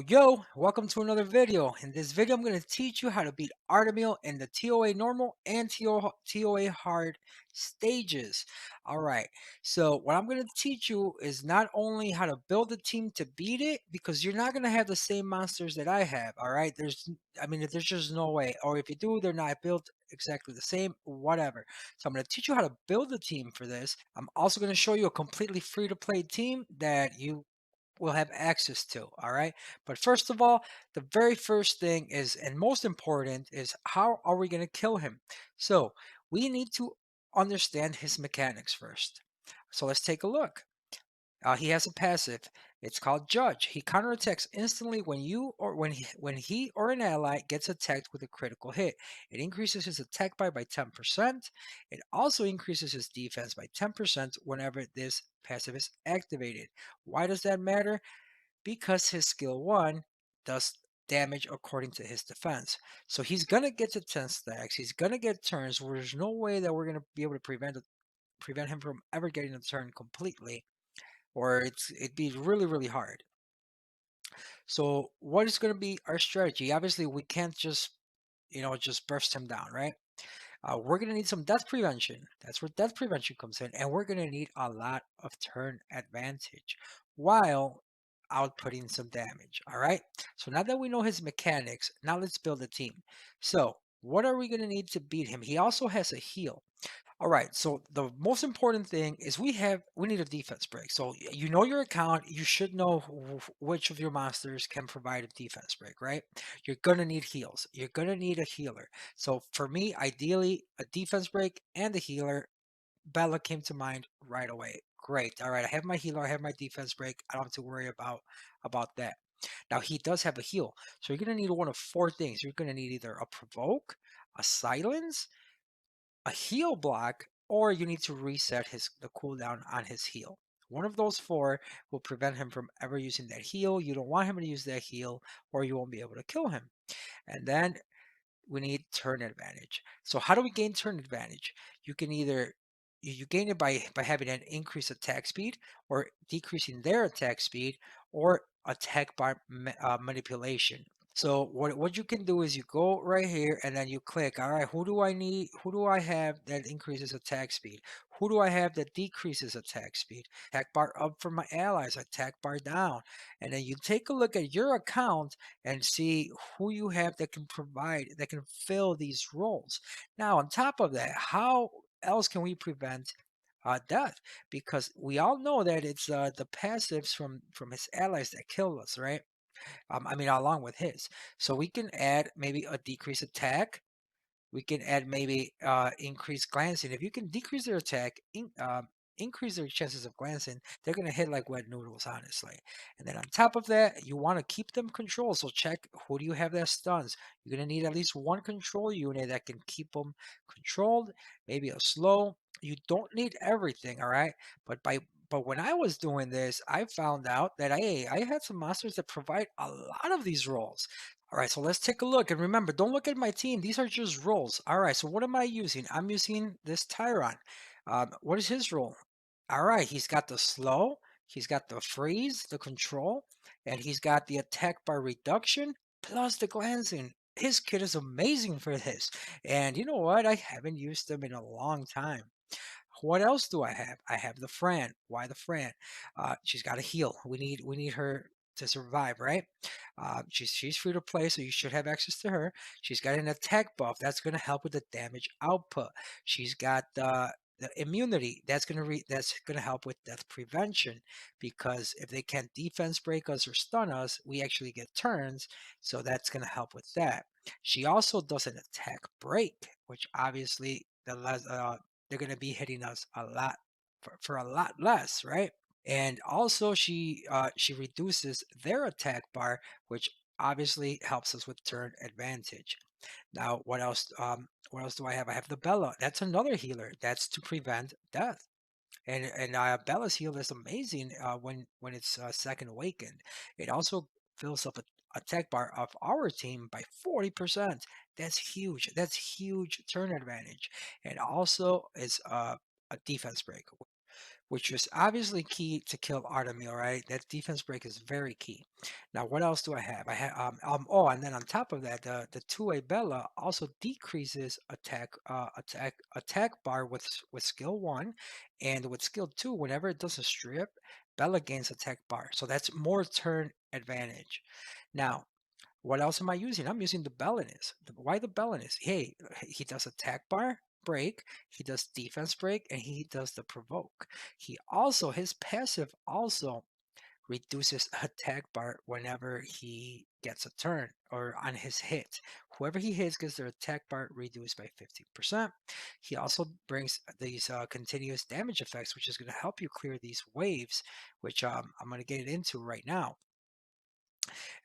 Yo, welcome to another video. In this video, I'm going to teach you how to beat Artemiel in the toaH normal and toaH hard stages. All right, so what I'm going to teach you is not only how to build a team to beat it, because you're not going to have the same monsters that I have. All right, there's just no way. Or if you do, they're not built exactly the same, whatever. So I'm going to teach you how to build a team for this. I'm also going to show you a completely free to play team that you will have access to. All right, but first of all, the very first thing is, and most important, is how are we going to kill him? So we need to understand his mechanics first. So let's take a look. He has a passive. It's called Judge. He counterattacks instantly when he or an ally gets attacked with a critical hit. It increases his attack by 10%. It also increases his defense by 10% whenever this passive is activated. Why does that matter? Because his skill 1 does damage according to his defense. So he's gonna get to 10 stacks. He's gonna get turns where there's no way that we're gonna be able to prevent him from ever getting a turn completely, or it'd be really hard. So what is gonna be our strategy? Obviously, we can't just burst him down, right? We're going to need some death prevention. That's where death prevention comes in. And we're going to need a lot of turn advantage while outputting some damage. All right. So now that we know his mechanics, now let's build a team. So what are we going to need to beat him? He also has a heal. All right, so the most important thing is we need a defense break. So you know your account, you should know which of your monsters can provide a defense break, right? You're gonna need heals. You're gonna need a healer. So for me, ideally, a defense break and a healer. Bella came to mind right away. Great. All right, I have my healer, I have my defense break. I don't have to worry about that. Now he does have a heal, so you're gonna need one of four things. You're gonna need either a provoke, a silence, a heal block, or you need to reset the cooldown on his heal. One of those four will prevent him from ever using that heal. You don't want him to use that heal, or you won't be able to kill him. And then we need turn advantage. So how do we gain turn advantage? You can either you gain it by having an increased attack speed, or decreasing their attack speed, or attack bar manipulation. So what you can do is you go right here and then you click, all right, who do I have that increases attack speed? Who do I have that decreases attack speed? Attack bar up for my allies, attack bar down. And then you take a look at your account and see who you have that can fill these roles. Now, on top of that, how else can we prevent death? Because we all know that it's the passives from his allies that kill us, right? I mean, along with his. So we can add maybe a decreased attack. We can add maybe increased glancing. If you can decrease their attack, increase their chances of glancing, they're going to hit like wet noodles, honestly. And then on top of that, you want to keep them controlled. So check, who do you have that stuns? You're going to need at least one control unit that can keep them controlled, maybe a slow. You don't need everything, all right? But when I was doing this, I found out that I had some monsters that provide a lot of these roles. All right, so let's take a look. And remember, don't look at my team. These are just roles. All right, so what am I using? I'm using this Tyron. What is his role? All right, he's got the slow, he's got the freeze, the control, and he's got the attack bar reduction plus the glancing. His kit is amazing for this. And you know what? I haven't used them in a long time. What else do I have? I have the Fran. Why the Fran? She's got a heal. We need her to survive, right? She's free to play, so you should have access to her. She's got an attack buff that's going to help with the damage output. She's got the immunity that's gonna help with death prevention, because if they can't defense break us or stun us, we actually get turns, so that's gonna help with that. She also does an attack break, which obviously they're gonna be hitting us a lot for a lot less, right? And also she reduces their attack bar, which obviously helps us with turn advantage. Now, what else? What else do I have? I have the Bella. That's another healer. That's to prevent death. And Bella's heal is amazing when it's second awakened. It also fills up a attack bar of our team by 40%. That's huge. That's huge turn advantage, and also is a defense break. which is obviously key to kill Artemiel, right? That defense break is very key. Now, what else do I have? I have oh, and then on top of that, the two-way Bella also decreases attack bar with skill 1, and with skill 2, whenever it does a strip, Bella gains attack bar. So that's more turn advantage. Now, what else am I using? I'm using the Belinus. Why the Belinus? Hey, he does attack bar break, he does defense break, and he does the provoke. He also, his passive also reduces attack bar whenever he gets a turn or on his hit. Whoever he hits gets their attack bar reduced by 15%. He also brings these continuous damage effects, which is going to help you clear these waves, which I'm going to get into right now.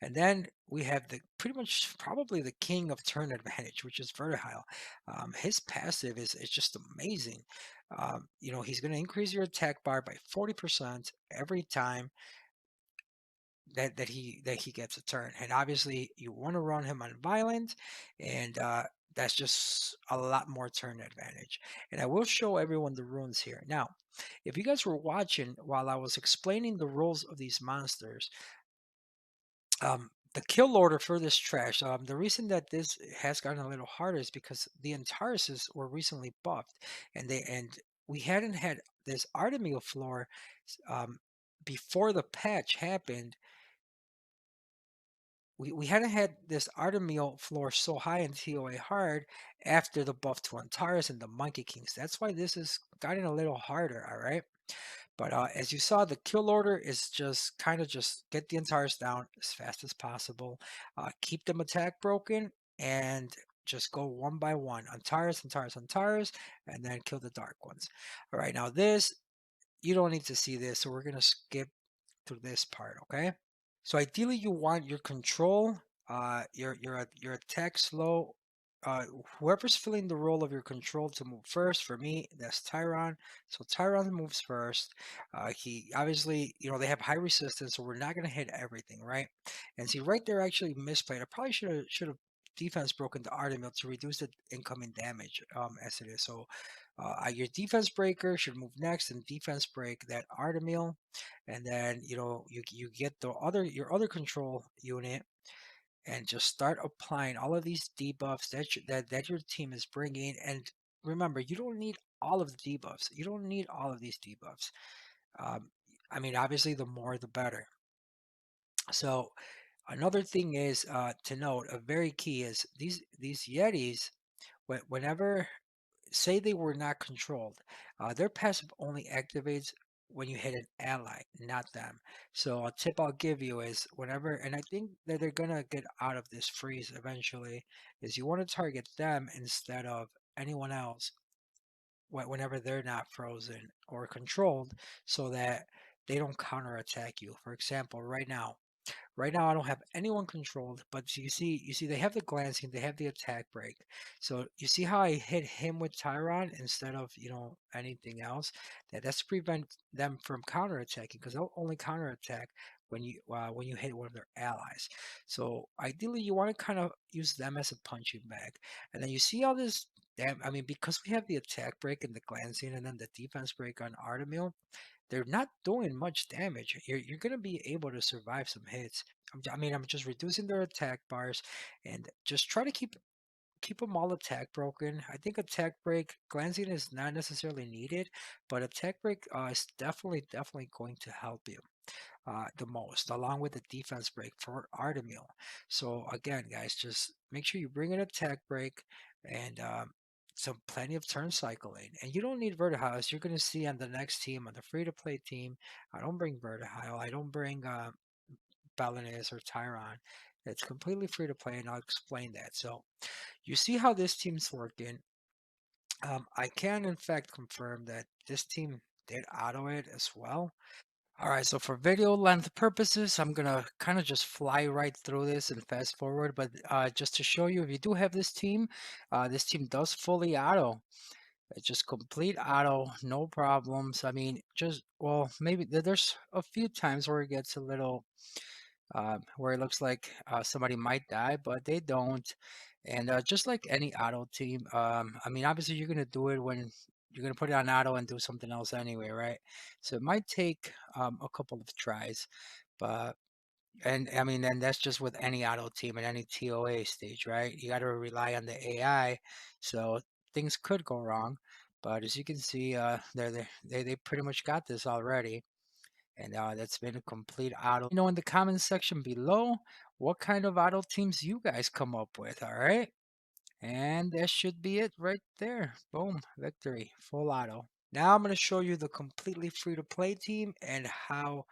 And then we have the pretty much probably the king of turn advantage, which is Vertihile. His passive is just amazing. He's going to increase your attack bar by 40% every time that he gets a turn. And obviously, you want to run him on violent, and that's just a lot more turn advantage. And I will show everyone the runes here. Now, if you guys were watching while I was explaining the rules of these monsters, the kill order for this trash, the reason that this has gotten a little harder is because the Antarises were recently buffed, and we hadn't had this Artemiel floor before the patch happened. We hadn't had this Artemiel floor so high in TOA hard after the buff to Antares and the Monkey Kings. That's why this has gotten a little harder, all right? But as you saw, the kill order is just kind of just get the Antares down as fast as possible, keep them attack broken, and just go one by one. Antares, Antares, Antares, and then kill the dark ones. All right, now this, you don't need to see this, so we're going to skip through this part, okay? So ideally, you want your control, your attack slow. Uh, Whoever's filling the role of your control to move first. For me, that's Tyron. So Tyron moves first. He obviously, they have high resistance, so we're not gonna hit everything, right? And see, right there, actually misplayed. I probably should have defense broken the Artemiel to reduce the incoming damage as it is. So your defense breaker should move next and defense break that Artemiel, and then you get your other control unit and just start applying all of these debuffs that your team is bringing. And remember, you don't need all of the debuffs. You don't need all of these debuffs. Um, I mean, obviously, the more the better. So another thing is to note, a very key is these Yetis. Whenever say they were not controlled, their passive only activates when you hit an ally, not them. So a tip I'll give you is whenever, and I think that they're gonna get out of this freeze eventually, is you want to target them instead of anyone else whenever they're not frozen or controlled, so that they don't counterattack you. For example, right now, I don't have anyone controlled, but you see, they have the glancing, they have the attack break. So you see how I hit him with Tyron instead of anything else. That's to prevent them from counterattacking, because they'll only counterattack when you hit one of their allies. So ideally, you want to kind of use them as a punching bag, and then you see all this. Damn, I mean, because we have the attack break and the glancing, and then the defense break on Artemiel, they're not doing much damage. You're gonna be able to survive some hits. I'm just reducing their attack bars, and just try to keep them all attack broken. I think attack break glancing is not necessarily needed, but attack break is definitely going to help you the most, along with the defense break for Artemiel. So again, guys, just make sure you bring an attack break and some plenty of turn cycling. And you don't need Vertihile, as you're going to see on the next team, on the free-to-play team. I don't bring Vertihile. I don't bring Balinese or Tyron. It's completely free to play, and I'll explain that. So you see how this team's working. I can, in fact, confirm that this team did auto it as well. All right, so for video length purposes, I'm gonna kind of just fly right through this and fast forward. But just to show you, if you do have this team does fully auto. It's just complete auto, no problems. I mean, well, maybe there's a few times where it gets a little, where it looks like somebody might die, but they don't. And just like any auto team, I mean, obviously you're gonna do it when you're gonna put it on auto and do something else anyway, right? So it might take a couple of tries, but and I mean, and that's just with any auto team at any TOA stage, right? You got to rely on the AI, so things could go wrong. But as you can see, they pretty much got this already, and that's been a complete auto. You know, in the comments section below, what kind of auto teams you guys come up with, all right? And that should be it right there. Boom, victory, full auto. Now I'm going to show you the completely free to play team and how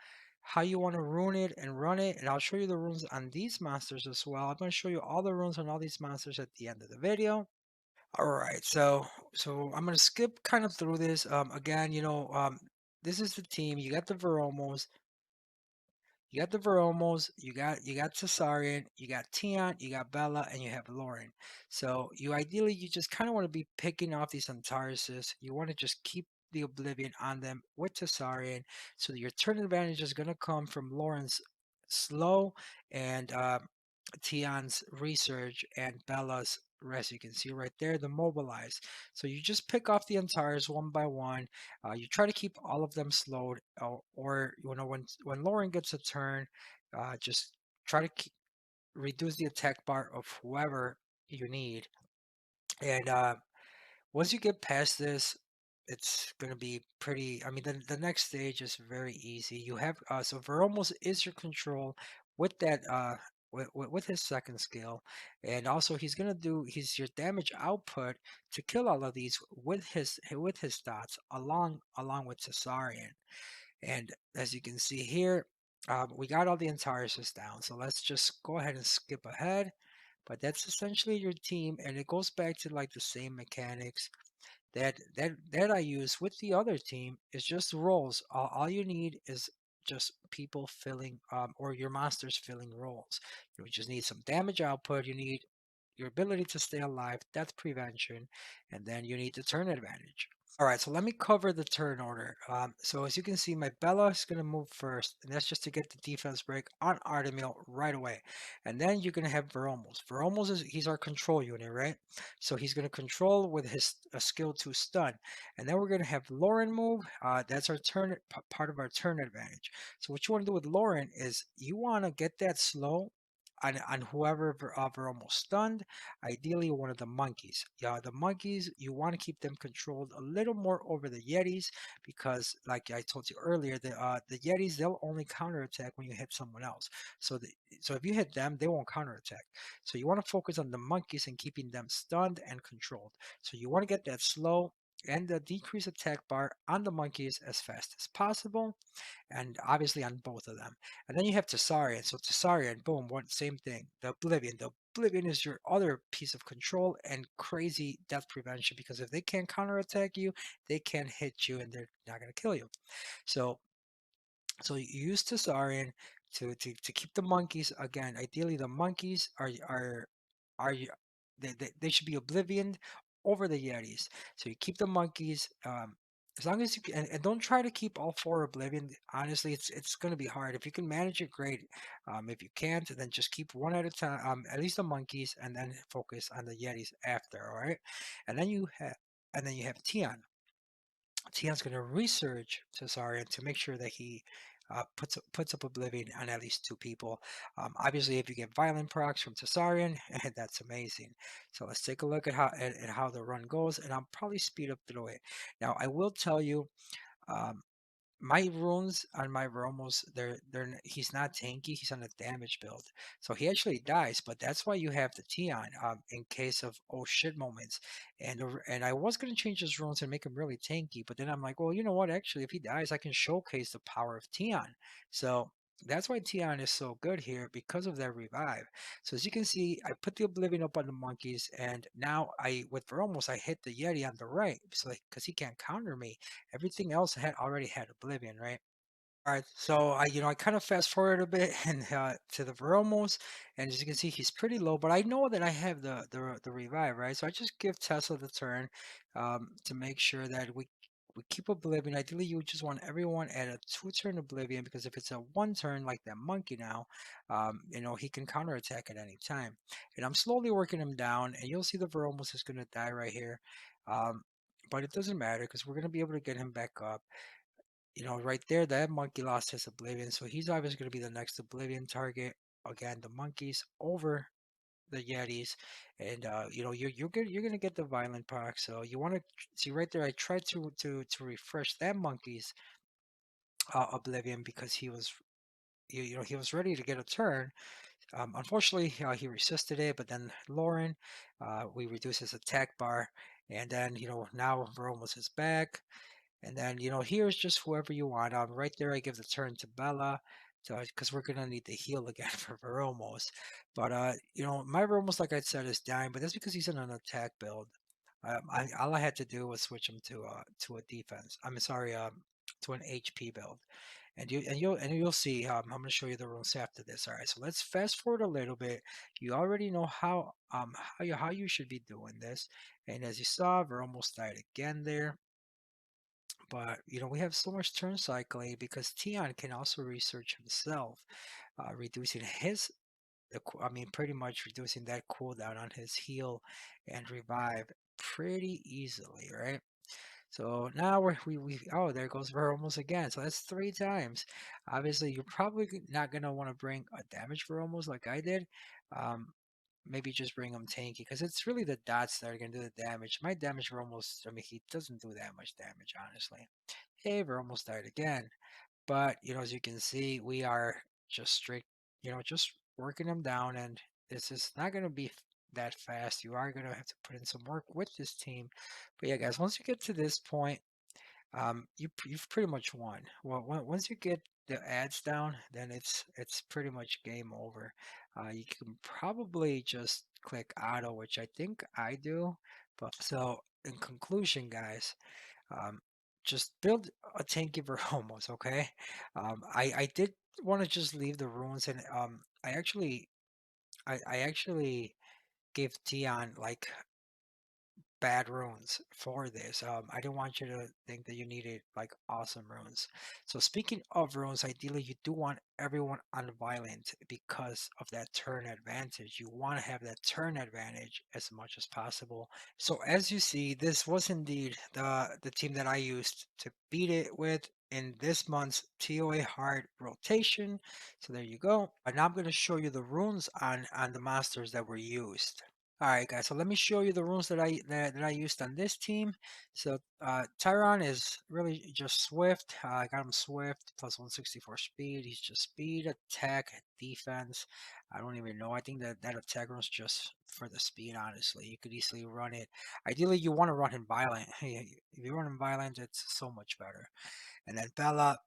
you want to rune it and run it. And I'll show you the runes on these monsters as well. I'm going to show you all the runes on all these monsters at the end of the video. All right, so I'm going to skip kind of through this. Again, this is the team. You got the Veromos, you got Cesarian, you got Tion, you got Bella, and you have Lauren. So you just kind of want to be picking off these Antarises. You want to just keep the Oblivion on them with Cesarian, so that your turn advantage is going to come from Lauren's slow and Tion's research and Bella's rest. You can see right there the mobilize. So you just pick off the entires one by one. You try to keep all of them slowed, or when Lauren gets a turn, just try to reduce the attack bar of whoever you need. And once you get past this, it's going to be pretty. I mean, the next stage is very easy. You have so Veromos is your control with that with his second skill, and also he's your damage output to kill all of these with his dots along with Cesarian. And as you can see here, we got all the Antarises down. So let's just go ahead and skip ahead. But that's essentially your team, and it goes back to like the same mechanics that I use with the other team. Is just roles. All you need is just people filling or your monsters filling roles. You just need some damage output. You need your ability to stay alive, death prevention, and then you need the turn advantage. All right, so let me cover the turn order. So as you can see, my Bella is going to move first, and that's just to get the defense break on Artemiel right away. And then you're going to have Veromos. Veromos he's our control unit, right? So he's going to control with his skill 2 stun. And then we're going to have Lauren move. That's our part of our turn advantage. So what you want to do with Lauren is you want to get that slow on whoever Veromos stunned, ideally one of the monkeys. Yeah, the monkeys, you want to keep them controlled a little more over the Yetis because, like I told you earlier, the Yetis, they'll only counterattack when you hit someone else. So so if you hit them, they won't counterattack. So you want to focus on the monkeys and keeping them stunned and controlled. So you want to get that slow and the decrease attack bar on the monkeys as fast as possible, and obviously on both of them. And then you have Tessarian. So Tessarian, boom, one same thing. The Oblivion. The Oblivion is your other piece of control and crazy death prevention, because if they can't counterattack you, they can't hit you and they're not gonna kill you. So you use Tessarian to keep the monkeys. Again, ideally the monkeys are you they should be oblivion over the Yetis. So you keep the monkeys as long as you can, and don't try to keep all four oblivion. Honestly, it's going to be hard. If you can manage it, great. If you can't, then just keep one at a time. At least the monkeys, and then focus on the Yetis after. All right, and then you have Tion. Tion's going to research Cesarian to make sure that he puts up Oblivion on at least two people. Obviously, if you get violent procs from Cesarian, that's amazing. So let's take a look at how the run goes, and I'll probably speed up through it. Now, I will tell you, um, my runes on my Romos, he's not tanky, he's on a damage build. So he actually dies, but that's why you have the Tion in case of oh shit moments. And I was gonna change his runes and make him really tanky, but then I'm like, well, you know what? Actually, if he dies, I can showcase the power of Tion. So that's why Tion is so good here, because of that revive. So as you can see, I put the Oblivion up on the monkeys, and now with Veromos, I hit the Yeti on the right, so because he can't counter me. Everything else had already had Oblivion, right? All right, so I kind of fast forward a bit and to the Veromos, and as you can see, he's pretty low, but I know that I have the revive, right? So I just give Tesla the turn to make sure that we keep Oblivion. Ideally, you just want everyone at a 2-turn Oblivion, because if it's a 1-turn like that monkey now, he can counterattack at any time. And I'm slowly working him down, and you'll see the Veromos is going to die right here. Um, but it doesn't matter because we're gonna be able to get him back up. Right there, that monkey lost his Oblivion, so he's obviously gonna be the next Oblivion target. Again, the monkeys over the Yetis, and you're gonna get the violent proc. So you want to see right there. I tried to refresh that monkey's Oblivion because he was ready to get a turn. Unfortunately, he resisted it, but then Lauren, we reduced his attack bar, and then now Rome is back. And then, here's just whoever you want. Right there, I give the turn to Bella, because we're gonna need the heal again for Veromos. But my Veromos, like I said, is dying, but that's because he's in an attack build. All I had to do was switch him to a defense. I'm sorry, to an HP build, and you'll see. I'm gonna show you the rules after this. All right, so let's fast forward a little bit. You already know how you should be doing this, and as you saw, we're almost died again there. But we have so much turn cycling because Tion can also research himself, reducing pretty much reducing that cooldown on his heal and revive pretty easily, right? So now oh, there goes Varomos again. So that's 3 times. Obviously, you're probably not gonna want to bring a damage Varomos like I did. Um, Maybe just bring him tanky because it's really the dots that are gonna do the damage. My damage Varomos, I mean, he doesn't do that much damage, honestly. Hey, we're almost died again. But, as you can see, we are just just working them down, and this is not going to be that fast. You are going to have to put in some work with this team. But yeah, guys, once you get to this point, you've pretty much won. Well, once you get the ads down, then it's pretty much game over. You can probably just click auto, which I think I do. But so in conclusion, guys, um, just build a tank giver almost, okay? I did want to just leave the runes, and I actually gave Tion like bad runes for this. I didn't want you to think that you needed like awesome runes. So speaking of runes, ideally you do want everyone on violent because of that turn advantage. You want to have that turn advantage as much as possible. So as you see, this was indeed the team that I used to beat it with in this month's TOA hard rotation. So there you go. And now I'm going to show you the runes on the monsters that were used. All right, guys. So let me show you the runes that I used on this team. So Tyron is really just swift. I got him swift plus 164 speed. He's just speed, attack, defense. I don't even know. I think that attack run's just for the speed. Honestly, you could easily run it. Ideally, you want to run him violent. If you run him violent, it's so much better. And then Bella,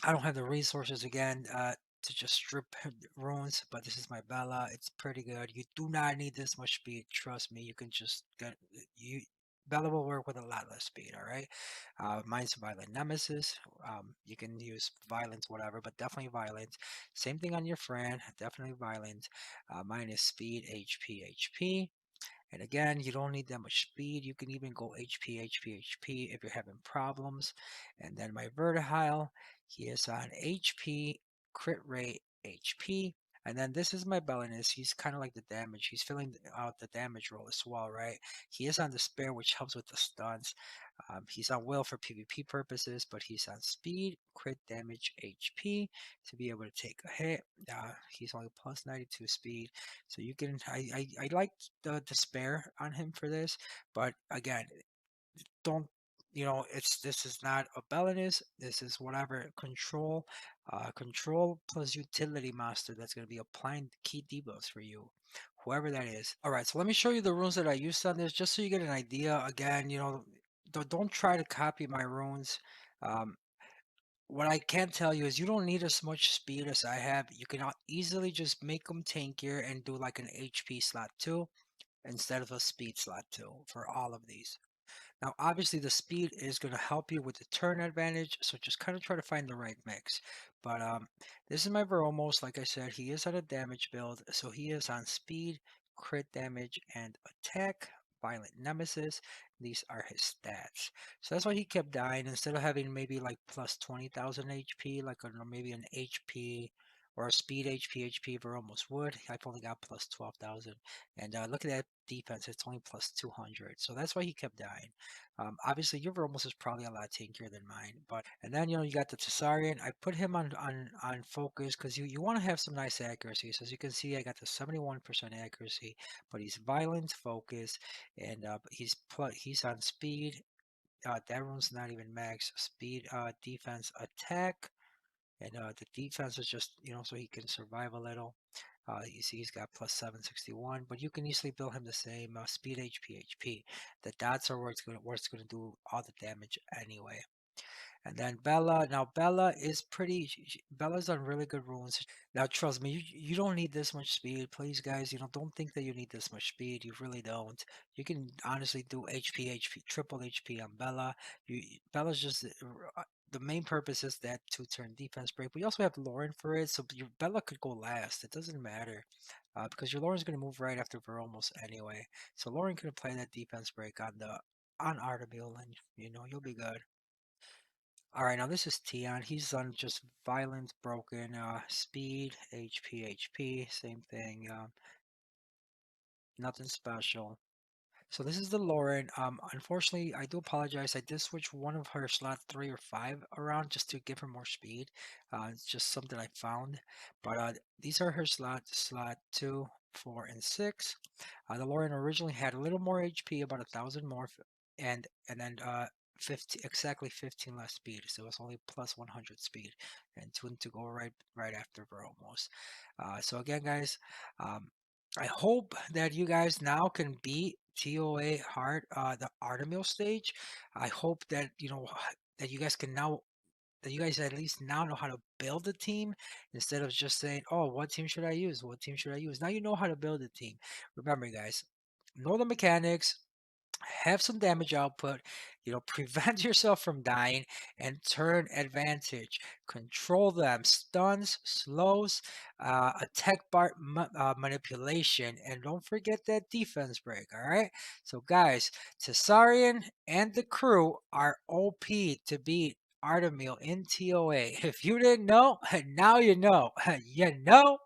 I don't have the resources again to just strip runes, but this is my Bella. It's pretty good. You do not need this much speed. Trust me. You can just get you. Bella will work with a lot less speed. All right. Mine's Violent Nemesis. You can use violence, whatever, but definitely violent. Same thing on your friend. Definitely violent. Mine is speed, HP, HP. And again, you don't need that much speed. You can even go HP, HP, HP if you're having problems. And then my Vertihile, he is on HP, crit rate, HP. And then this is my Belinus. He's kind of like the damage. He's filling out the damage roll as well, right? He is on Despair, which helps with the stuns. He's on Will for PvP purposes, but he's on Speed, crit damage, HP to be able to take a hit. He's only plus 92 speed. So you can, I like the despair on him for this, but again, don't, this is not a Belinus. This is whatever control plus utility master that's going to be applying key debuffs for you, whoever that is. All right, so let me show you the runes that I used on this, just so you get an idea. Again, don't try to copy my runes. Um, what I can tell you is you don't need as much speed as I have. You can easily just make them tankier and do like an HP slot 2 instead of a speed slot 2 for all of these. Now, obviously, the speed is going to help you with the turn advantage, so just kind of try to find the right mix. But this is my Veromos. Like I said, he is on a damage build, so he is on speed, crit damage, and attack. Violent Nemesis. These are his stats. So that's why he kept dying. Instead of having maybe like plus 20,000 HP, like maybe an HP or speed HP Ver almost would. I've only got plus 12,000. And look at that defense, it's only plus 200. So that's why he kept dying. Obviously, your Veromos is probably a lot tankier than mine. And then, you got the Tesarian. I put him on focus because you want to have some nice accuracy. So as you can see, I got the 71% accuracy, but he's violent focus, and he's on speed. That one's not even max speed. Defense attack, and the defense is just so he can survive a little. You see he's got plus 761, but you can easily build him the same speed HP. The dots are where it's gonna do all the damage anyway. And then Bella. Now Bella is pretty. Bella's on really good runes. Now trust me, you don't need this much speed. Please, guys, don't think that you need this much speed. You really don't. You can honestly do triple HP on Bella. Bella's just the main purpose is that 2-turn defense break. But you also have Lauren for it, so your Bella could go last. It doesn't matter. Because your Lauren's gonna move right after Ver almost anyway. So Lauren could play that defense break on Artemiel, and you'll be good. All right, now this is Tion. He's on just violent, broken, speed, HP, same thing. Nothing special. So this is the Lauren. Unfortunately, I do apologize. I did switch one of her slot 3 or 5 around just to give her more speed. It's just something I found. But these are her slot 2, 4, and 6. The Lauren originally had a little more HP, about 1,000 more, and then 15 exactly 15 less speed. So it was only plus 100 speed, and to go right after her almost. So again, guys. I hope that you guys now can beat toaH hard the Artemiel stage. I hope that that you guys can now that you guys at least now know how to build a team instead of just saying, "Oh, what team should I use? What team should I use?" Now you know how to build a team. Remember, guys, know the mechanics, have some damage output, prevent yourself from dying, and turn advantage. Control them, stuns, slows, attack bar manipulation, and don't forget that defense break. All right. So, guys, Tesarian and the crew are OP to beat Artemiel in toaH. If you didn't know, now you know. You know.